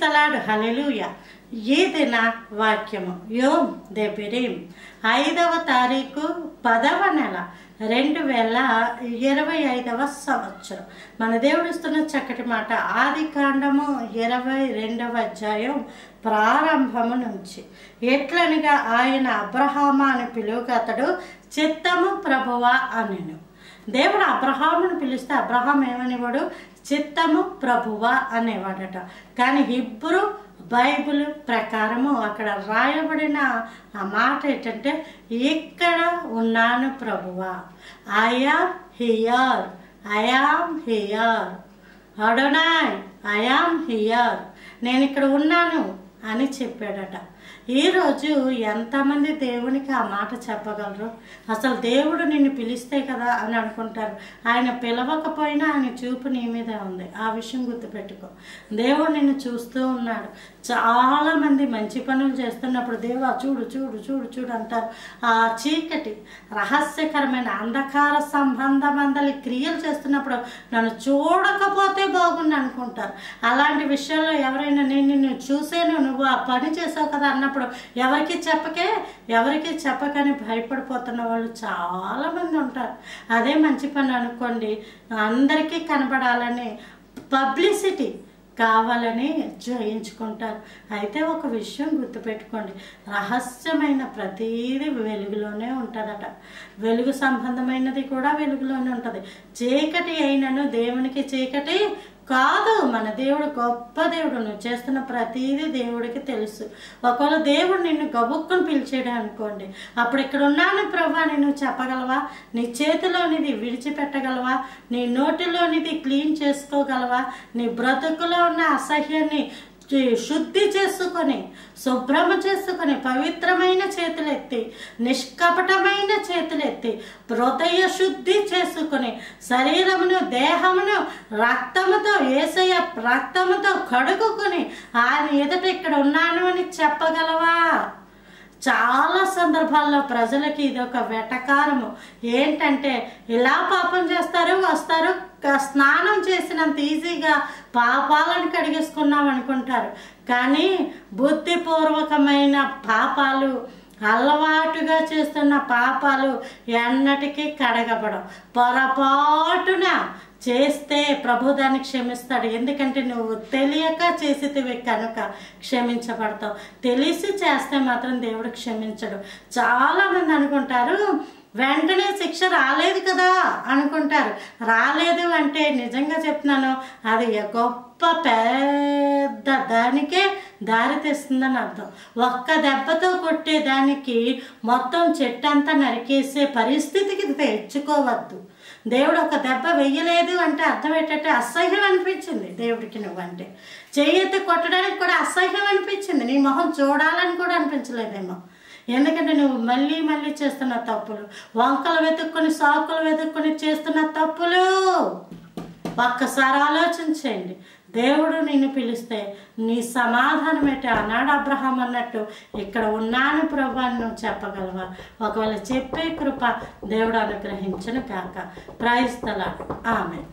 తలాడు హల్లెలూయా. ఈ దిన వాక్యము యోమ్ దెబిరీం 5వ తారీఖు 10వ నెల 2025వ సంవత్సరం. మన దేవుడు ఇస్తున్న చక్కటి మాట ఆదికాండము 22వ అధ్యాయం ప్రారంభము నుంచి. ఎట్లనగా ఆయన అబ్రహామా అని పిలువగా అతడు చిత్తము ప్రభువా అనెను. దేవుడు అబ్రహామును పిలిస్తే అబ్రహాం ఏమనేవాడు? చిత్తము ప్రభువా అనేవాడట. కానీ హిబ్రూ బైబిల్ ప్రకారము అక్కడ రాయబడిన ఆ మాట ఏంటంటే, ఇక్కడ ఉన్నాను ప్రభువా, I am here, I am here, Adonai I am here, నేను ఇక్కడ ఉన్నాను అని చెప్పాడట. ఈరోజు ఎంతమంది దేవునికి ఆ మాట చెప్పగలరు? అసలు దేవుడు నిన్ను పిలిస్తే కదా అని అనుకుంటారు. ఆయన పిలవకపోయినా ఆయన చూపు నీ మీదే ఉంది. ఆ విషయం గుర్తుపెట్టుకో. దేవుడు నిన్ను చూస్తూ ఉన్నాడు. చాలామంది మంచి పనులు చేస్తున్నప్పుడు దేవుడు చూడు చూడు చూడు చూడు అంటారు. ఆ చీకటి రహస్యకరమైన అంధకార సంబంధమందలి క్రియలు చేస్తున్నప్పుడు నన్ను చూడకపోతే బాగుండు అనుకుంటారు. అలాంటి విషయాల్లో ఎవరైనా నేను నిన్ను చూసాను, నువ్వు ఆ పని చేసావు కదా అన్నప్పుడు ఎవరికి చెప్పకని భయపడిపోతున్న వాళ్ళు చాలామంది ఉంటారు. అదే మంచి పని అనుకోండి, అందరికీ కనబడాలని పబ్లిసిటీ కావాలని చేయించుకుంటారు. అయితే ఒక విషయం గుర్తుపెట్టుకోండి, రహస్యమైన ప్రతీది వెలుగులోనే ఉంటుందట. వెలుగు సంబంధమైనది కూడా వెలుగులోనే ఉంటుంది. చీకటి అయినను దేవునికి చీకటి కాదు. మన దేవుడు గొప్ప దేవుడు. నువ్వు చేస్తున్న ప్రతీది దేవుడికి తెలుసు. ఒకవేళ దేవుడు నిన్ను గబుక్కుని పిలిచాడు అనుకోండి, అప్పుడు ఇక్కడ ఉన్నాను ప్రభా అని నువ్వు చెప్పగలవా? నీ చేతిలోనిది విడిచిపెట్టగలవా? నీ నోటిలోనిది క్లీన్ చేసుకోగలవా? నీ బ్రతుకులో ఉన్న అసహ్యాన్ని శుద్ధి చేసుకొని, శుభ్రము చేసుకొని, పవిత్రమైన చేతులెత్తి, నిష్కపటమైన చేతులెత్తి, హృదయ శుద్ధి చేసుకొని, శరీరమును దేహమును రక్తముతో, యేసయ్య రక్తముతో కడుగుకొని ఆయన ఎదుట ఇక్కడ ఉన్నాను అని చెప్పగలవా? చాలా సందర్భాల్లో ప్రజలకి ఇది ఒక వెటకారము. ఏంటంటే, ఇలా పాపం చేస్తారు, వస్తారు, స్నానం చేసినంత ఈజీగా పాపాలను కడిగేసుకున్నాం అనుకుంటారు. కానీ బుద్ధిపూర్వకమైన పాపాలు, అలవాటుగా చేస్తున్న పాపాలు ఎన్నటికీ కడగబడం. పొరపాటున చేస్తే ప్రభు దాన్ని క్షమిస్తాడు. ఎందుకంటే నువ్వు తెలియక చేసేటివి కనుక క్షమించబడతావు. తెలిసి చేస్తే మాత్రం దేవుడు క్షమించడు. చాలామంది అనుకుంటారు వెంటనే శిక్ష రాలేదు కదా అనుకుంటారు. రాలేదు అంటే నిజంగా చెప్తున్నాను, అది గొప్ప పెద్ద దానికే దారి తెస్తుందని అర్థం. ఒక్క దెబ్బతో కొట్టేదానికి మొత్తం చెట్టంతా నరికేసే పరిస్థితికి తెచ్చుకోవద్దు. దేవుడు ఒక దెబ్బ వెయ్యలేదు అంటే అర్థం ఏంటంటే అసహ్యం అనిపించింది దేవుడికి. నువ్వంటే చెయ్యెత్తి కొట్టడానికి కూడా అసహ్యం అనిపించింది. నీ మొహం చూడాలని కూడా అనిపించలేదేమో. ఎందుకంటే నువ్వు మళ్ళీ మళ్ళీ చేస్తున్న తప్పులు, వంకలు వెతుక్కొని సాకులు వెతుక్కొని చేస్తున్న తప్పులు. ఒక్కసారి ఆలోచించేయండి. దేవుడు నిన్ను పిలిస్తే నీ సమాధానం ఏంటి? ఆనాడు అబ్రహాం అన్నట్టు ఇక్కడ ఉన్నాను ప్రభు అని నువ్వు చెప్పగలవా? ఒకవేళ చెప్పే కృప దేవుడు అనుగ్రహించును కాక. Praise the lord. ఆమేన్.